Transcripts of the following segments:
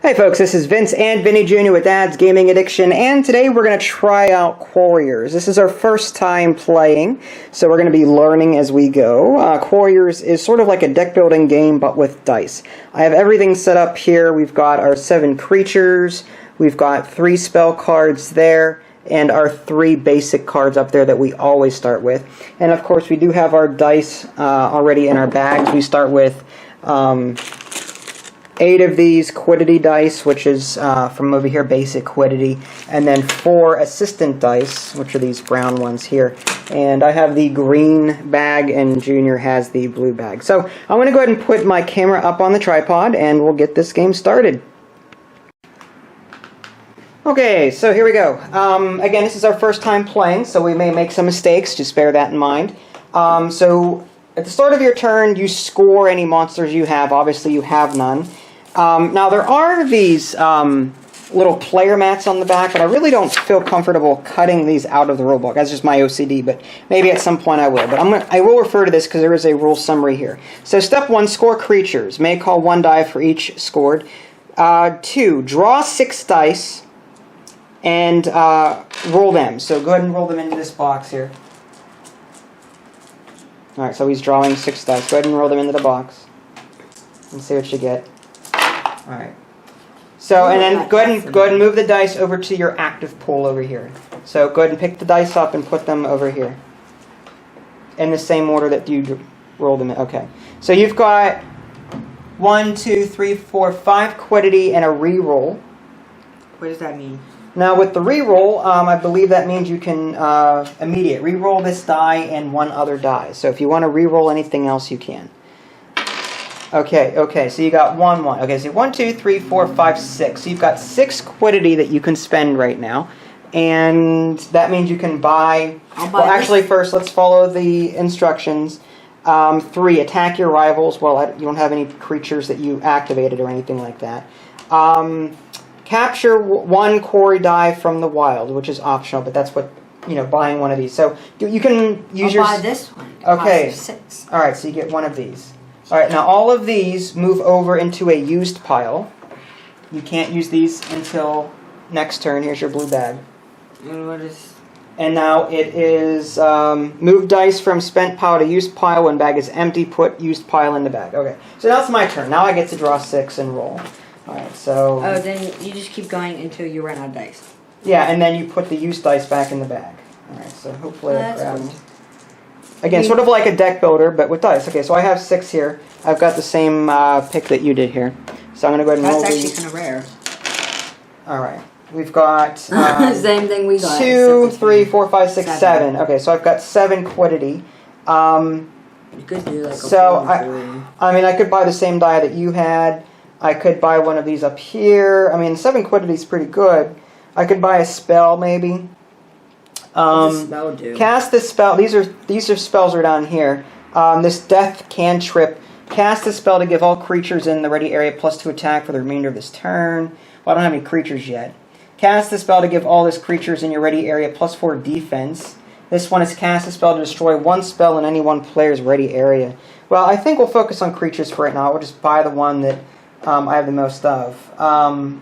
Hey folks, this is Vince and Vinnie Jr. with Dad's Gaming Addiction, and today we're going to try out Quarriors. This is our first time playing, so we're going to be learning as we go. Quarriors is sort of like a deck building game, but with dice. I have everything set up here. We've got our 7 creatures, we've got 3 spell cards there, and our 3 basic cards up there that we always start with. And of course we do have our dice already in our bags. We start with 8 of these quiddity dice, which is from over here, basic quiddity, and then 4 assistant dice, which are these brown ones here. And I have the green bag, and Junior has the blue bag. So I'm going to go ahead and put my camera up on the tripod, and we'll get this game started. Okay, so here we go. Again, this is our first time playing, so we may make some mistakes. Just bear that in mind. So at the start of your turn, you score any monsters you have. Obviously, you have none. Now, there are these little player mats on the back, but I really don't feel comfortable cutting these out of the rulebook. That's just my OCD, but maybe at some point I will. But I will refer to this because there is a rule summary here. So step 1, score creatures. May call 1 die for each scored. 2, draw 6 dice and roll them. So go ahead and roll them into this box here. Alright, so he's drawing 6 dice. Go ahead and roll them into the box and see what you get. Alright. So, and then go ahead and move the dice over to your active pool over here. So go ahead and pick the dice up and put them over here. In the same order that you rolled them in. Okay. So you've got 1, 2, 3, 4, 5 quiddity and a reroll. What does that mean? Now with the reroll, I believe that means you can immediate reroll this die and 1 other die. So if you want to reroll anything else, you can. Okay, so you got 1, 1. Okay, so 1, 2, 3, 4, 5, 6. So you've got 6 quiddity that you can spend right now. And that means you can buy... Well, actually, first, let's follow the instructions. 3, attack your rivals. Well, you don't have any creatures that you activated or anything like that. Capture 1 quarry die from the wild, which is optional, but that's what, buying one of these. So you can use I'll buy this one. Okay. 6. All right, so you get 1 of these. All right, now all of these move over into a used pile. You can't use these until next turn. Here's your blue bag. And what is... And now it is move dice from spent pile to used pile. When bag is empty, put used pile in the bag. Okay, so now it's my turn. Now I get to draw 6 and roll. All right, so... Oh, then you just keep going until you run out of dice. Yeah, and then you put the used dice back in the bag. All right, so hopefully I grabbed... Cool. Again, sort of like a deck builder, but with dice. Okay, so I have 6 here. I've got the same pick that you did here. So I'm going to go ahead and roll these. That's actually kind of rare. Alright. We've got... same thing we got. 2, 3, 4, 5, 6, 7. Okay, so I've got 7 quiddity. You could do like I mean, I could buy the same die that you had. I could buy one of these up here. I mean, 7 quiddity is pretty good. I could buy a spell, maybe. What does spell do? Cast this spell. These are spells are down here. This death cantrip. Cast a spell to give all creatures in the ready area +2 attack for the remainder of this turn. Well, I don't have any creatures yet. Cast the spell to give all these creatures in your ready area +4 defense. This one is cast a spell to destroy 1 spell in any one player's ready area. Well, I think we'll focus on creatures for right now. We'll just buy the one that I have the most of. Or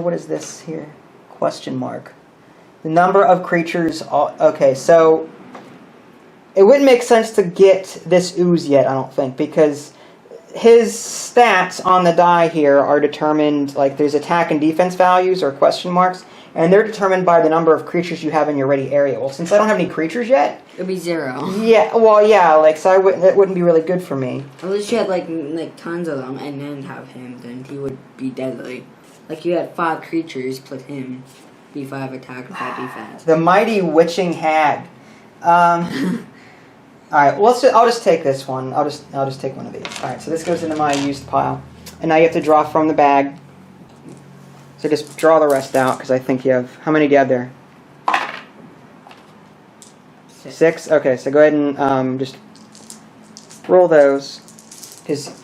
what is this here? Question mark. The number of creatures... Okay, so... It wouldn't make sense to get this ooze yet, I don't think, because his stats on the die here are determined, like there's attack and defense values or question marks, and they're determined by the number of creatures you have in your ready area. Well, since I don't have any creatures yet... It'd be 0. Yeah, well, yeah, like, so that wouldn't be really good for me. Unless you had, like tons of them and then have him, then he would be deadly. Like, you had 5 creatures plus him, be 5 attack and 5 defense. The mighty witching hag. Alright, well, I'll just take this one. I'll just take one of these. Alright, so this goes into my used pile. And now you have to draw from the bag. So just draw the rest out, because I think you have... How many do you have there? 6? Okay, so go ahead and just roll those. Because...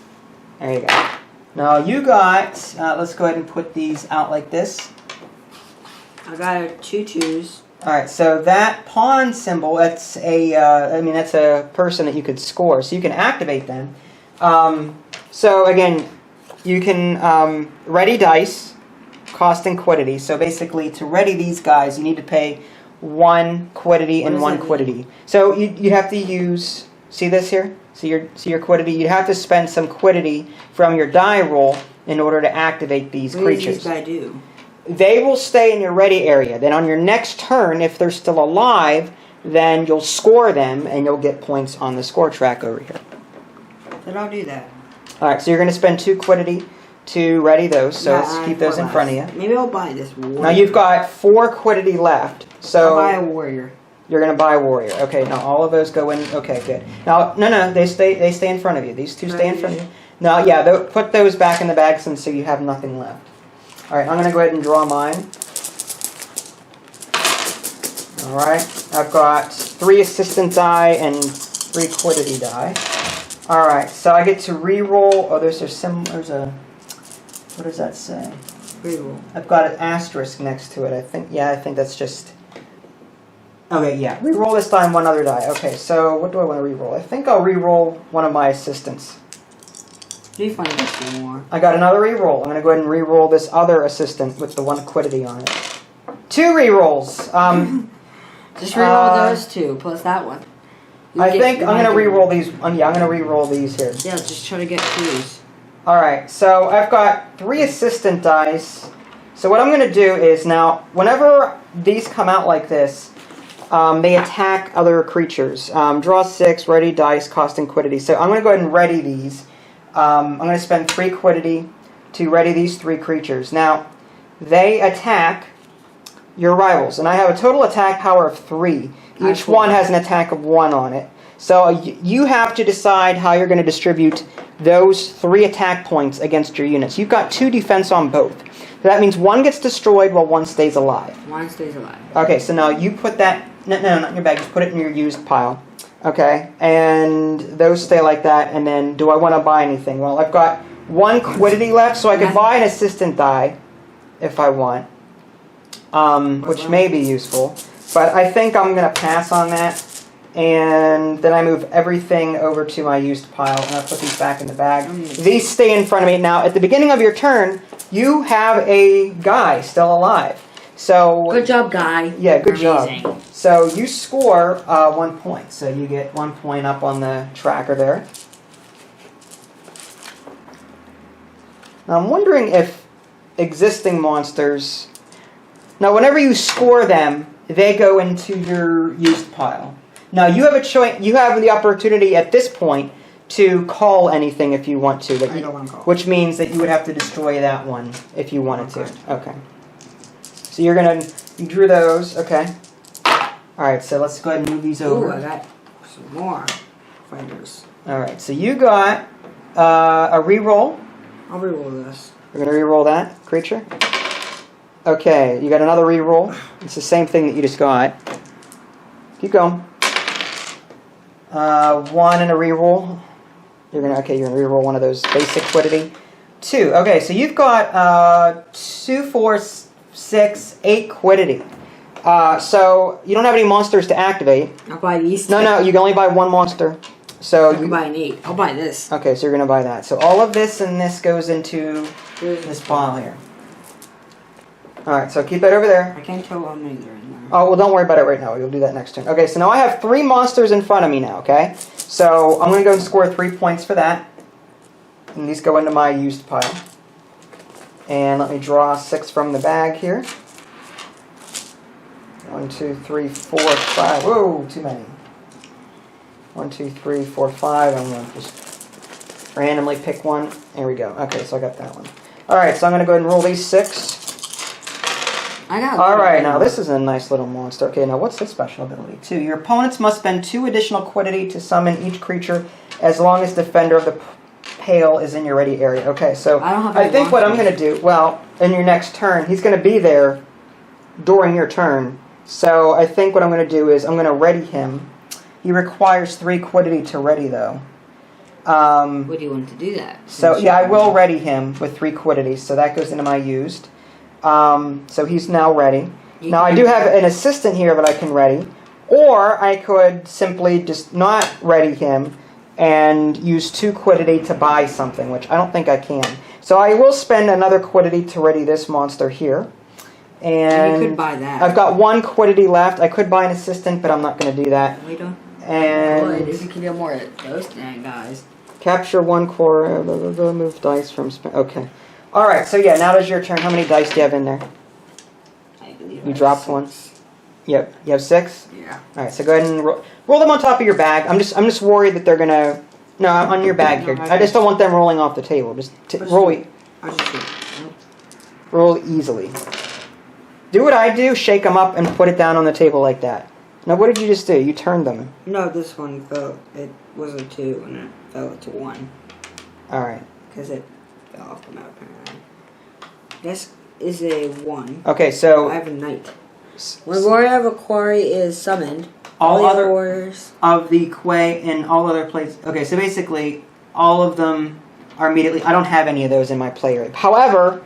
There you go. Now you got... let's go ahead and put these out like this. I got 2 2s. Alright, so that pawn symbol, that's that's a person that you could score, so you can activate them. So again, you can ready dice, cost and quiddity. So basically, to ready these guys, you need to pay 1 quiddity and 1 quiddity. So you have to use. See this here? See your quiddity. You have to spend some quiddity from your die roll in order to activate these creatures. What does this guy do? They will stay in your ready area. Then on your next turn, if they're still alive, then you'll score them and you'll get points on the score track over here. Then I'll do that. Alright, so you're going to spend 2 quiddity to ready those, so let's keep those in front of you. Maybe I'll buy this warrior. Now you've got 4 quiddity left, so... I'll buy a warrior. You're going to buy a warrior. Okay, now all of those go in. Okay, good. Now, no, they stay in front of you. These 2 stay in front of you. No, yeah, put those back in the bag so you have nothing left. Alright, I'm going to go ahead and draw mine. Alright, I've got 3 assistant die and 3 quiddity die. Alright, so I get to re-roll. Oh, there's a... What does that say? Re-roll. I've got an asterisk next to it. I think that's just... Okay, yeah. Re-roll this time 1 other die. Okay, so what do I want to re-roll? I think I'll re-roll one of my assistants. You find this more. I got another re-roll. I'm going to go ahead and re-roll this other assistant with the 1 quiddity on it. 2 re-rolls. Just re-roll those 2 plus that one. I think I'm going to re-roll these. Yeah, I'm going to re-roll these here. Yeah, just try to get 2s. Alright, so I've got 3 assistant dice. So what I'm going to do is now, whenever these come out like this, they attack other creatures. Draw 6, ready dice, cost and quiddity. So I'm going to go ahead and ready these. I'm going to spend 3 quiddity to ready these 3 creatures. Now, they attack your rivals, and I have a total attack power of 3. Each one has an attack of 1 on it. So you have to decide how you're going to distribute those 3 attack points against your units. You've got 2 defense on both. So that means 1 gets destroyed while 1 stays alive. 1 stays alive. Okay, so now you put that... No, not in your bag. Just put it in your used pile. Okay, and those stay like that. And then, do I want to buy anything? Well, I've got 1 quiddity left, so I could buy an assistant die if I want, which may be useful. But I think I'm going to pass on that. And then I move everything over to my used pile, and I put these back in the bag. These stay in front of me. Now, at the beginning of your turn, you have a guy still alive. So good job, guy. Yeah, good Amazing. job. So you score 1 point. So you get 1 point up on the tracker there. Now I'm wondering if existing monsters... Now whenever you score them, they go into your used pile. Now you have a choice. You have the opportunity at this point to call anything if you want to. I don't want to call. Which means that you would have to destroy that one if you wanted to. Okay. So you drew those. Okay. All right. So let's go ahead and move these over. Ooh, I got some more fighters. All right. So you got a reroll. I'll reroll this. We're gonna reroll that creature. Okay. You got another reroll. It's the same thing that you just got. Keep going. 1 and a reroll. You're gonna reroll one of those basic quiddity. 2. Okay, so you've got 2, 4, 6, 8 quiddity. So you don't have any monsters to activate. I'll buy these. No, you can only buy 1 monster. So I can buy an 8. I'll buy this. Okay, so you're gonna buy that. So all of this and this goes into this pile here. All right, so keep that over there. I can't tell how many they're in there. Oh, well, don't worry about it right now. You'll do that next turn. Okay, so now I have 3 monsters in front of me now, okay? So I'm going to go and score 3 points for that. And these go into my used pile. And let me draw 6 from the bag here. 1, 2, 3, 4, 5. Whoa, too many. 1, 2, 3, 4, 5. I'm going to just randomly pick one. There we go. Okay, so I got that one. All right, so I'm going to go ahead and roll these 6. Alright, now this is a nice little monster. Okay, now what's this special ability? 2. Your opponents must spend 2 additional quiddity to summon each creature as long as Defender of the Pale is in your ready area. Okay, so I think what I'm going to do, well, in your next turn, he's going to be there during your turn. So I think what I'm going to do is I'm going to ready him. He requires 3 quiddity to ready, though. What do you want to do that? So, yeah, I will ready him with 3 quiddity, so that goes into my used. So he's now ready. Now I do have an assistant here that I can ready, or I could simply just not ready him and use 2 quiddity to buy something, which I don't think I can. So I will spend another quiddity to ready this monster here. And you could buy that. I've got one quiddity left. I could buy an assistant, but I'm not going to do that. We don't. And If you can get more of those guys. capture one core. Move dice from. Okay. All right. So yeah, now is your turn. How many dice do you have in there? I believe You dropped one. Yep. You have 6. Yeah. All right. So go ahead and roll them on top of your bag. I'm just worried that they're gonna. No, on your bag here. I just don't want them rolling off the table. Just roll. Roll easily. Do what I do. Shake them up and put it down on the table like that. Now, what did you just do? You turned them. No, this one fell. It was a 2 and it fell to 1. All right. Because it fell off the map. This is a 1. Okay, so I have a knight. When Warrior of a Quarry is summoned, all other warriors of the Quay and all other places. Okay, so basically, all of them are immediately. I don't have any of those in my play area. However,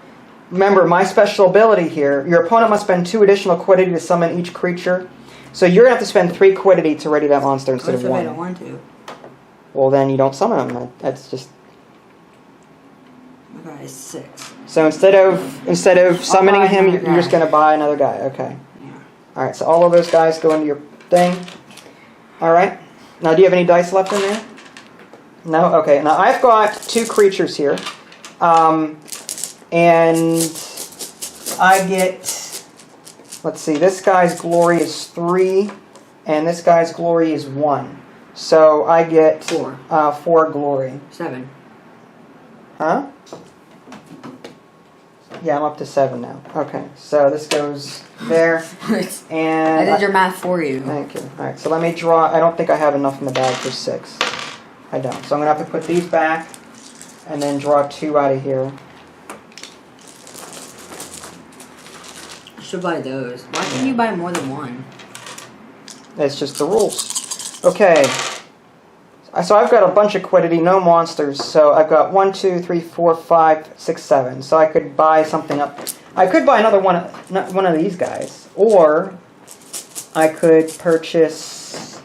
remember my special ability here. Your opponent must spend 2 additional quiddity to summon each creature. So you're gonna have to spend 3 quiddity to ready that monster instead of 1. I don't want to. Well, then you don't summon them. That's just. Okay, 6. So instead of summoning him, you're just gonna buy another guy. Okay. Yeah. All right. So all of those guys go into your thing. All right. Now, do you have any dice left in there? No. Okay. Now I've got 2 creatures here, and I get. Let's see. This guy's glory is 3, and this guy's glory is 1. So I get 4. 4 glory. 7. Huh? Yeah, I'm up to 7 now. Okay, so this goes there, and I did your math for you. Thank you. All right, so let me draw. I don't think I have enough in the bag for 6. I don't. So I'm gonna have to put these back, and then draw 2 out of here. I should buy those. Why can't you buy more than 1? It's just the rules. Okay. So I've got a bunch of quiddity, no monsters. So I've got 1, 2, 3, 4, 5, 6, 7. So I could buy something up. I could buy another one of these guys, or I could purchase.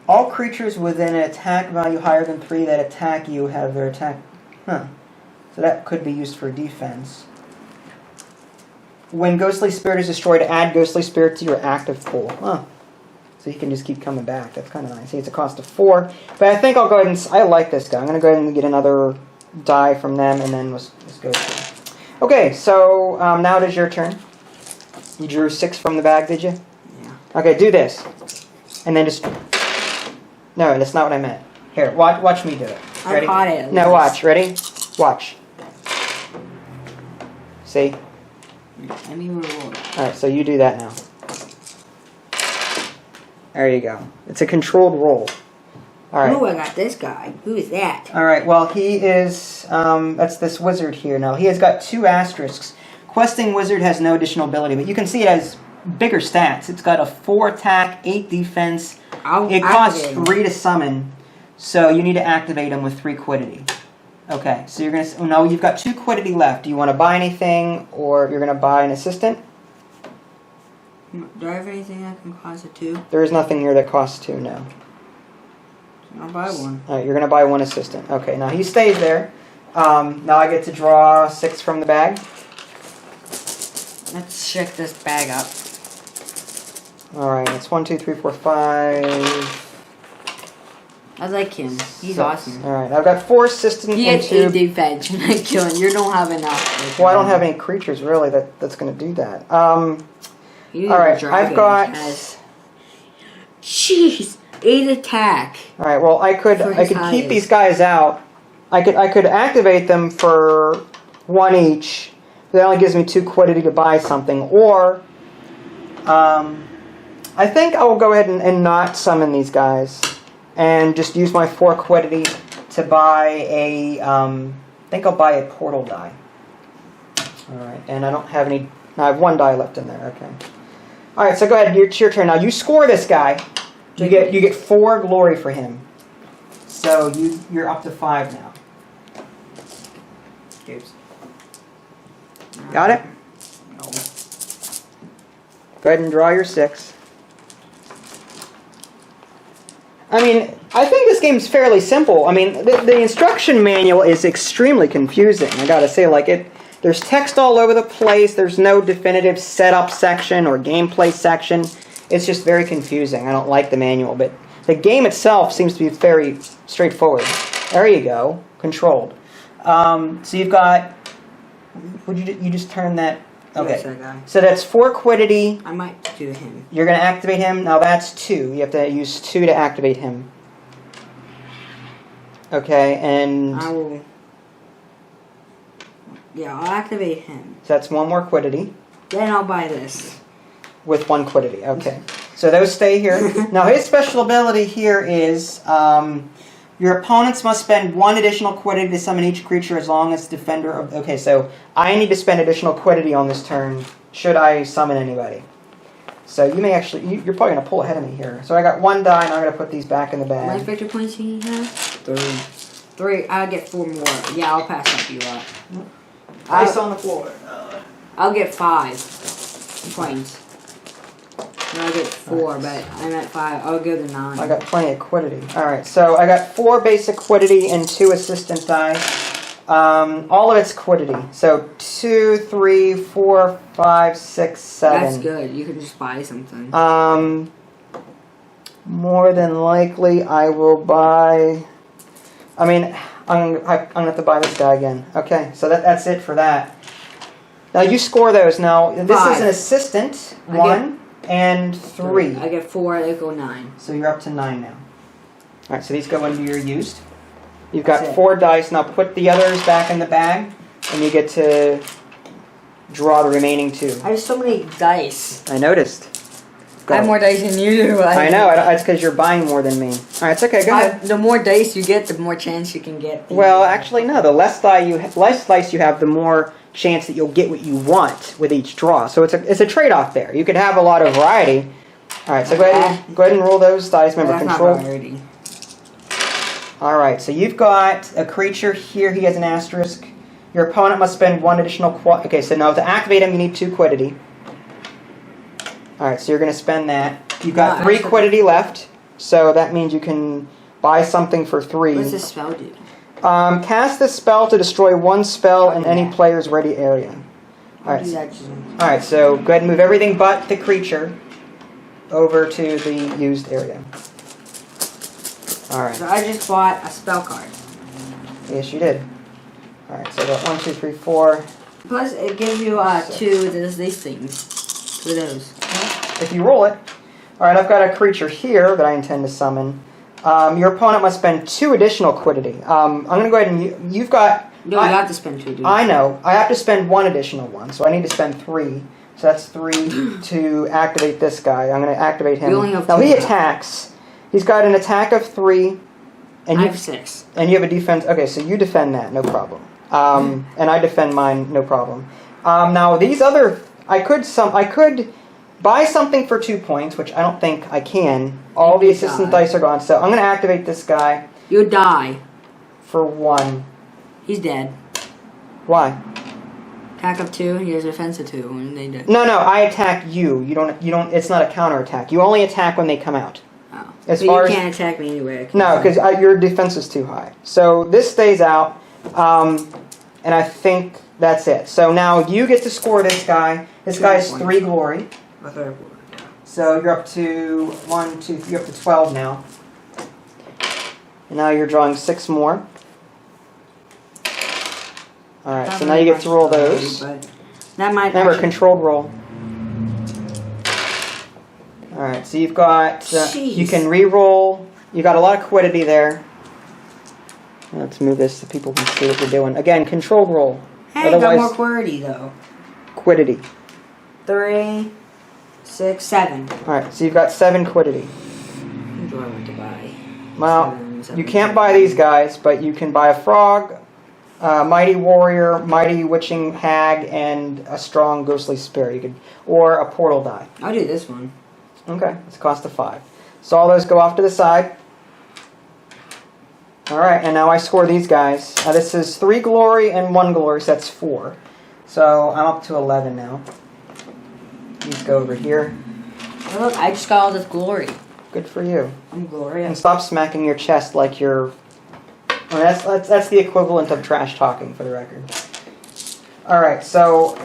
All creatures within an attack value higher than 3 that attack you have their attack. Huh. So that could be used for defense. When Ghostly Spirit is destroyed, add Ghostly Spirit to your active pool. Huh. So you can just keep coming back. That's kind of nice. See, it's a cost of 4. But I think I'll go ahead and. I like this guy. I'm going to go ahead and get another die from them, and then let's go through. Okay, so now it is your turn. You drew 6 from the bag, did you? Yeah. Okay, do this. And then just. No, that's not what I meant. Here, watch me do it. Ready? I caught it. No, watch. Ready? Watch. See? Let me roll. Alright, so you do that now. There you go. It's a controlled roll. Alright. Ooh, I got this guy. Who is that? Alright, well, he is... that's this wizard here now. He has got 2 asterisks. Questing Wizard has no additional ability, but you can see it has bigger stats. It's got a 4 attack, 8 defense. It costs 3 to summon, so you need to activate him with 3 quiddity. Okay, so you're gonna. No, you've got 2 quiddity left. Do you want to buy anything, or you're gonna buy an assistant? Do I have anything that can cost a 2? There is nothing here that costs 2. No. I'll buy one. All right, you're gonna buy 1 assistant. Okay, now he stays there. Now I get to draw 6 from the bag. Let's check this bag up. All right, it's 1, 2, 3, 4, 5. I like him. He's 6. awesome. All right, I've got 4 assistants He and has 2. 8 defense. You're not killing. You don't have enough. Well, I don't have any creatures really that's going to do that. All right, I've got. Jeez, 8 attack. All right, well, I could keep these guys out. I could activate them for 1 each. That only gives me 2 quiddity to buy something, or I think I will go ahead and not summon these guys, and just use my 4 quiddity to buy a. I think I'll buy a portal die. All right, and I don't have any. I have 1 die left in there. Okay. All right, so go ahead. It's your turn now. You score this guy. You get 4 glory for him. So you're up to 5 now. Oops. Got it? No. Go ahead and draw your 6. I mean, I think this game's fairly simple. I mean, the instruction manual is extremely confusing. I gotta say, like there's text all over the place. There's no definitive setup section or gameplay section. It's just very confusing. I don't like the manual, but the game itself seems to be very straightforward. There you go, controlled. So you've got. Would you just turn that? Okay. Yes, that guy. So that's 4 quiddity. I might do him. You're going to activate him. Now that's 2. You have to use 2 to activate him. Okay, and I will. Yeah, I'll activate him. so that's 1 more quiddity Then I'll buy this. with 1 quiddity. Okay. So those stay here. Now his special ability here is your opponents must spend 1 additional quiddity to summon each creature as long as defender of... Okay, so I need to spend additional quiddity on this turn should I summon anybody. So you may actually... You're probably going to pull ahead of me here. So I got 1 die, and I'm going to put these back in the How many bag. victory points do you have? 3. I'll get 4 more. Yeah, I'll pass up you lot. Ice on the floor. I'll get 5 points. No, I get 4, but I'm at 5. I'll go to 9. I got plenty of quiddity. Alright, so I got 4 basic quiddity and 2 assistant die. All of it's quiddity. So 2, 3, 4, 5, 6, 7. That's good. You can just buy something. More than likely I will buy... I mean, I'm going to have to buy this guy again. Okay, so that's it for that. Now you score those. Now, this 5. is an assistant. 1 and 3. I get 4, they go 9. So you're up to 9 now. Alright, so these go into your used. You've got That's it. 4 dice. Now put the others back in the bag, and you get to draw the remaining 2. I have so many dice. I noticed. Go. I have more dice than you do. I know, it's because you're buying more than me. Alright, it's okay, go ahead. The more dice you get, the more chance you can get. Well, actually, no. The less dice you have, the more chance that you'll get what you want with each draw. So it's a trade-off there. You could have a lot of variety. All right, so go ahead and roll those dice. Remember, That's control. not variety. All right, so you've got a creature here. He has an asterisk. Your opponent must spend 1 additional Okay, so now to activate him, you need 2 quiddity. All right, so you're going to spend that. You've got 3 quiddity left, so that means you can buy something for 3. What's this spell do? Cast this spell to destroy 1 spell in any player's ready area. Alright, so go ahead and move everything but the creature over to the used area. Alright. So I just bought a spell card. Yes, you did. Alright, so I got 1, 2, 3, 4. Plus, it gives you 2 of these things. 2 of those. If you roll it. Alright, I've got a creature here that I intend to summon. Your opponent must spend 2 additional quiddity. I'm going to go ahead and... You've got... No, you have to spend 2, dude. I know. I have to spend 1 additional one, so I need to spend 3. So that's 3 to activate this guy. I'm going to activate him. You only have now 2 he left. attacks. He's got an attack of 3. And I you have 6. And you have a defense... Okay, so you defend that, no problem. And I defend mine, no problem. Now, these other... I could buy something for 2 points, which I don't think I can. All the assistant dice are gone, so I'm going to activate this guy. You die. For 1. He's dead. Why? Attack of 2, he has defense of 2, and they die. No, I attack you. You don't. It's not a counterattack. You only attack when they come out. Oh. As But far you as can't attack me anyway. no, because your defense is too high. So this stays out, and I think that's it. So now you get to score this guy. This guy is 3 glory. A third one. So you're up to 1, 2, 3, you're up to 12 now. And now you're drawing 6 more. Alright, so now you get to roll those. That might Remember, actually... controlled roll. Alright, so you've got... you can re-roll. You got a lot of quiddity there. Let's move this so people can see what we're doing. Again, controlled roll. Hey, I got more quirity, though. Quiddity. 3, 6, 7. Alright, so you've got 7 quiddity. What do I want to buy? Well, 7, you can't buy these guys, but you can buy a frog, mighty warrior, mighty witching hag, and a strong ghostly spirit. Or a portal die. I'll do this one. Okay, it's a cost of 5. So all those go off to the side. Alright, and now I score these guys. This is 3 glory and 1 glory, so that's 4. So I'm up to 11 now. These go over here. Oh, look, I just got all this glory. Good for you. I'm And glorious. stop smacking your chest like you're... Well, that's the equivalent of trash talking, for the record. Alright, so...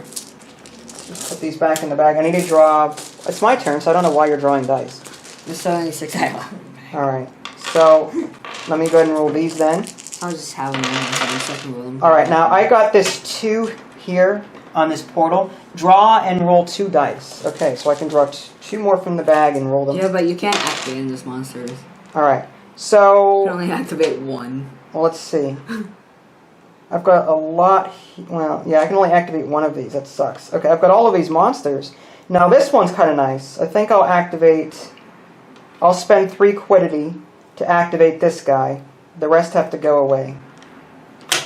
Let's put these back in the bag. I need to draw... It's my turn, so I don't know why you're drawing dice. The 76 I love. Alright, so... Let me go ahead and roll these then. I was just having them. Alright, now I got this 2 here on this portal. Draw and roll 2 dice. Okay, so I can draw 2 more from the bag and roll them. Yeah, but you can't activate in this monsters. Alright, You so... can only activate 1. Well, let's see. I've got a lot... Well, yeah, I can only activate 1 of these. That sucks. Okay, I've got all of these monsters. Now, this one's kind of nice. I think I'll activate... I'll spend 3 quiddity to activate this guy. The rest have to go away.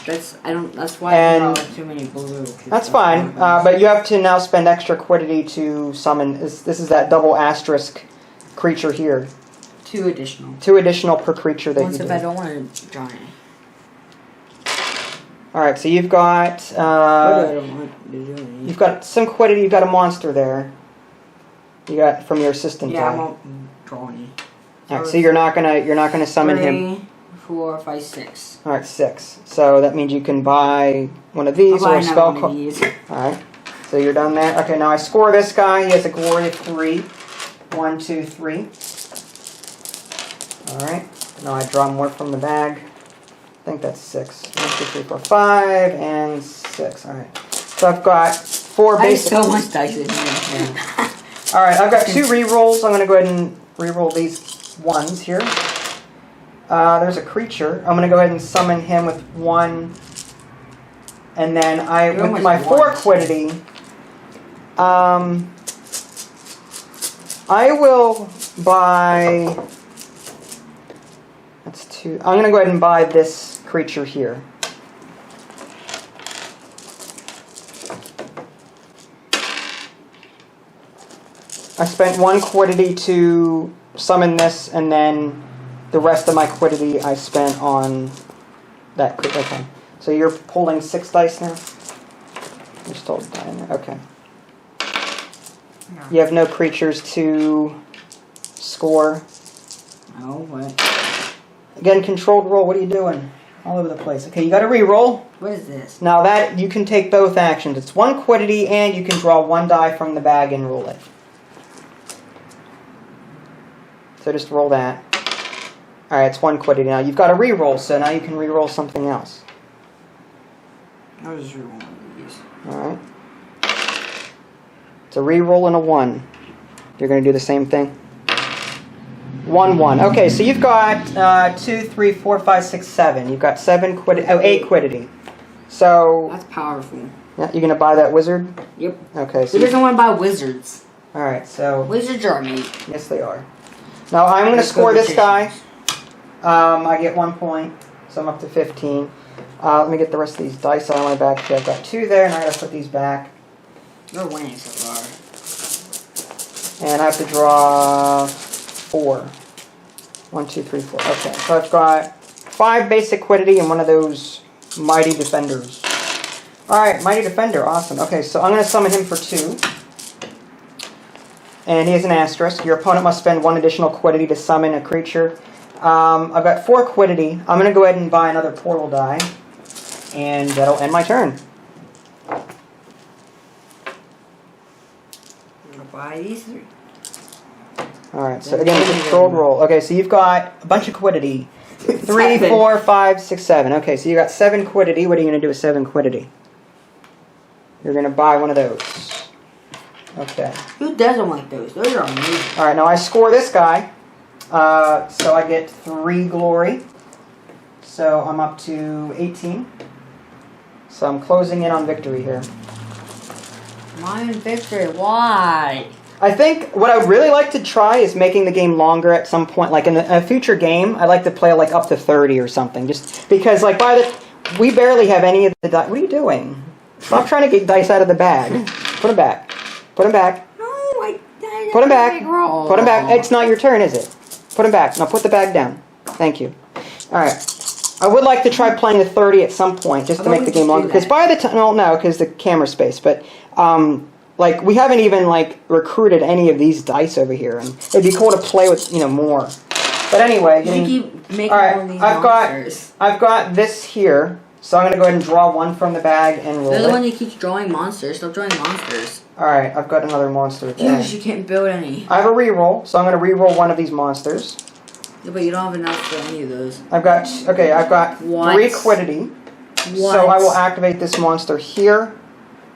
That's why I don't like too many blue. That's fine, but you have to now spend extra quiddity to summon... This is that double asterisk creature here. 2 additional. 2 additional per creature that Once you if do. I don't want to draw any. Alright, so you've got... What do I don't want to do any? You've got some quiddity, you've got a monster there. You got from your assistant Yeah, I die. won't draw any. Alright, so you're not gonna summon him. 3, 4, 5, 6. Alright, 6. So that means you can buy one of these I'll or buy a spell another one card. of these. Alright, so you're done there. Okay, now I score this guy. He has a glory of 3. 1, 2, 3. Alright, now I draw more from the bag. I think that's 6. 1, 2, 3, 4, 5, and 6. Alright. So I've got 4 I have basic. so much dice in here. Yeah. Alright, I've got 2 rerolls. I'm going to go ahead and reroll these ones here. There's a creature. I'm going to go ahead and summon him with 1. And then with my 4 quiddity, I will buy... That's 2. I'm going to go ahead and buy this creature here. I spent 1 quiddity to summon this, and then the rest of my quiddity I spent on that. Okay. So you're pulling 6 dice now? You're still dying there. Okay. You have no creatures to score. No, what? Again, controlled roll. What are you doing? All over the place. Okay, you got to re-roll. What is this? Now that you can take both actions. It's 1 quiddity, and you can draw 1 die from the bag and roll it. So just roll that. Alright, it's 1 quiddity now. You've got to re-roll, so now you can re-roll something else. I'll just re-roll one of these. Alright. It's a re-roll and a 1. You're going to do the same thing? 1, 1. Okay, so you've got 2, 3, 4, 5, 6, 7. You've got 7 quiddity. Oh, 8 quiddity. So... That's powerful. Yeah, you're going to buy that wizard? Yep. Okay, so... Who doesn't want to buy wizards? Alright, so... Wizards are made. Yes, they are. Now, I'm going to score this guy. I get 1 point, so I'm up to 15. Let me get the rest of these dice out of my bag. Okay, I've got 2 there, and I got to put these back. You're winning so far. And I have to draw 4. 1, 2, 3, 4. Okay, so I've got 5 basic quiddity and one of those mighty defenders. Alright, mighty defender, awesome. Okay, so I'm going to summon him for 2. And he has an asterisk. Your opponent must spend 1 additional quiddity to summon a creature. I've got 4 quiddity. I'm going to go ahead and buy another portal die. And that'll end my turn. I'm going to buy these 3. Alright, so again, controlled roll. Okay, so you've got a bunch of quiddity. 3, 7. 4, 5, 6, 7. Okay, so you got 7 quiddity. What are you going to do with 7 quiddity? You're going to buy one of those. Okay. Who doesn't want those? Those are amazing. Alright, now I score this guy. So I get 3 glory. So I'm up to 18. So I'm closing in on victory here. Mine victory. Why? I think what I would really like to try is making the game longer at some point. Like in a future game, I'd like to play like up to 30 or something. Just because like we barely have any of the dice. What are you doing? Stop trying to get dice out of the bag. Put them back. Put them back. No, I Put them back. Put them back. It's not your turn, is it? Put them back. Now put the bag down. Thank you. Alright. I would like to try playing the 30 at some point, just to make the game longer. Because by the time... Well, no, because the camera space. But like we haven't even like recruited any of these dice over here, and it'd be cool to play with more. But anyway, You keep making all right, all these I've monsters. got this here, so I'm gonna go ahead and draw one from the bag and roll They're the it. one that keeps drawing monsters. Stop drawing monsters. All right, I've got another monster. Yes, you can't build any. I have a reroll, so I'm gonna reroll one of these monsters. Yeah, but you don't have enough for any of those. I've got What? 3 quiddity. What? So I will activate this monster here,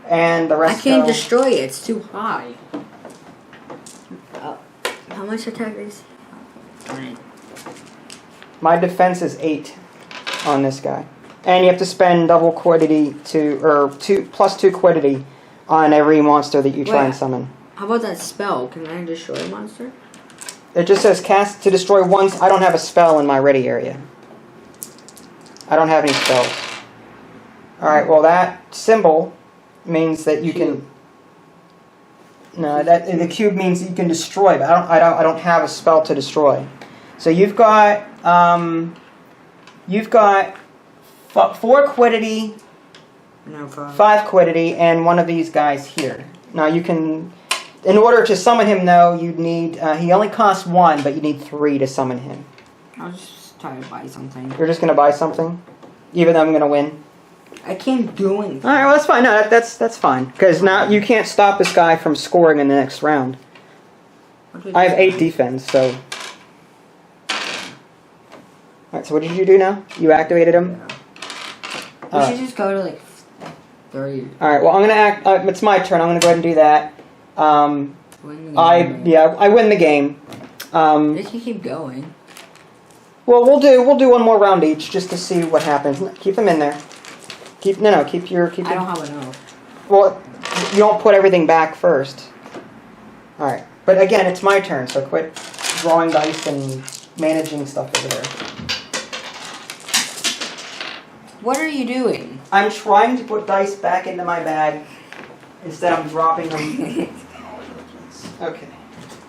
and the rest. I can't go. destroy it. It's too high. How much attack is? Alright. My defense is 8 on this guy, and you have to spend double quiddity plus 2 quiddity on every monster that you try and summon. How about that spell? Can I destroy a monster? It just says cast to destroy once. I don't have a spell in my ready area. I don't have any spells. Alright, well that symbol means that you can... No, the cube means that you can destroy, but I don't have a spell to destroy. So you've got 4 quiddity, No, 5 quiddity, and one of these guys here. Now you can... In order to summon him, though, you'd need... he only costs 1, but you need 3 to summon him. I'll just try to buy something. You're just going to buy something? Even though I'm going to win? I can't do anything. Alright, well that's fine. No, that's fine. Because now you can't stop this guy from scoring in the next round. I have 8 defense, so... Alright, so what did you do now? You activated him? Yeah. We should just go to like 30. Alright, well I'm going to act... it's my turn. I'm going to go ahead and do that. Win the game, I win the game. They can keep going. Well, we'll do one more round each just to see what happens. Keep them in there. Keep your. I don't have enough. Well, you don't put everything back first. All right, but again, it's my turn, so quit drawing dice and managing stuff over there. What are you doing? I'm trying to put dice back into my bag. Instead, I'm dropping them. Okay.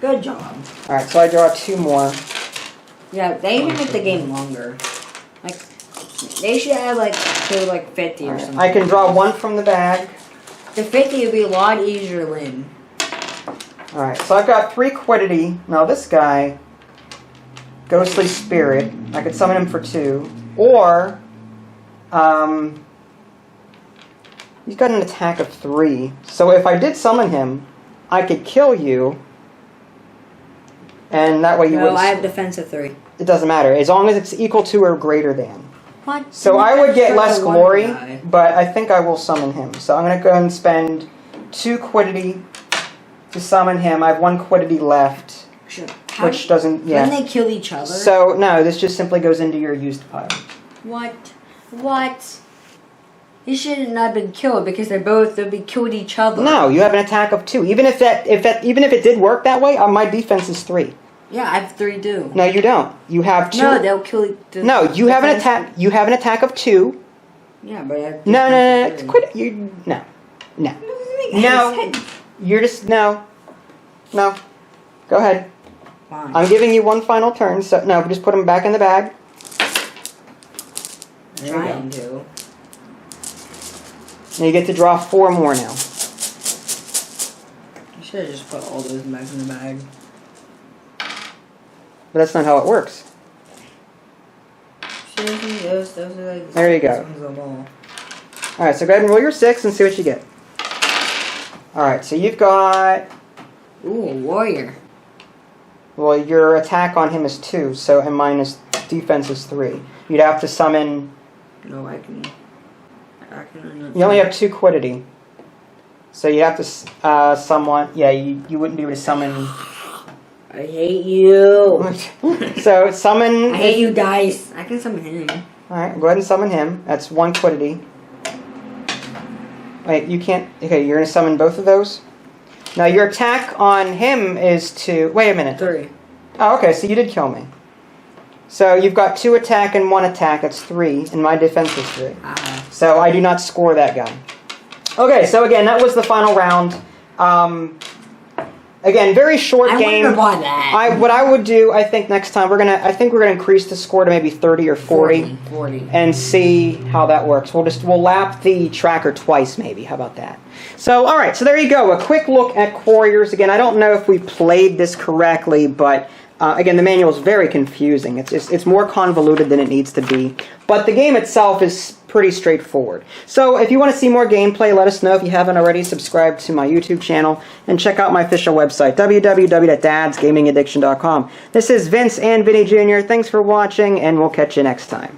Good job. All right, so I draw 2 more. Yeah, they even make the game longer. Like, they should add like to like 50 or something. I can draw 1 from the bag. The 50 would be a lot easier to win. All right, so I've got 3 quiddity. Now this guy, Ghostly Spirit, I could summon him for 2, or he's got an attack of 3. So if I did summon him, I could kill you, and that way you wouldn't... No, I have defense of 3. It doesn't matter, as long as it's equal to or greater than. What? So I would get less One glory, guy. but I think I will summon him. So I'm going to go and spend 2 quiddity to summon him. I have 1 quiddity left, which doesn't... Yeah. Wouldn't they kill each other? So, no, this just simply goes into your used pile. What? What? He should not been killed because they'd be killed each other. No, you have an attack of 2. Even if it did work that way, my defense is 3. Yeah, I have 3 too. No, you don't. You have 2. No, they'll kill. No, you have an attack. You have an attack of 2. Yeah, but I have No. Quit. You no. No. You're just no. Go ahead. Fine. I'm giving you one final turn. So no, just put them back in the bag. Trying to. And you get to draw 4 more now. You should have just put all those back in the bag. But that's not how it works. Seriously, those are like. There you go. All right, so go ahead and roll your 6 and see what you get. All right, so you've got. Ooh, a warrior. Well, your attack on him is 2, so and mine is defense is 3. You'd have to summon. No, I can. You only have 2 quiddity, so you have to someone. Yeah, you wouldn't be able to summon. I hate you. So summon. I hate you, dice. I can summon him. All right, go ahead and summon him. That's 1 quiddity. Wait, you can't. Okay, you're gonna summon both of those. Now your attack on him is 2. Wait a minute. 3. Oh, okay. So you did kill me. So you've got 2 attack and 1 attack. That's 3, and my defense is 3. So I do not score that guy. Okay, so again, that was the final round. Again, very short I game. wouldn't have bought that. What I would do, I think next time I think we're gonna increase the score to maybe 30 or 40, 40. and see how that works. We'll lap the tracker twice, maybe. How about that? So, all right. So there you go. A quick look at Quarriors. Again, I don't know if we played this correctly, but again, the manual is very confusing. It's more convoluted than it needs to be. But the game itself is pretty straightforward. So if you want to see more gameplay, let us know. If you haven't already, subscribe to my YouTube channel and check out my official website, www.dadsgamingaddiction.com. This is Vince and Vinnie Jr. Thanks for watching, and we'll catch you next time.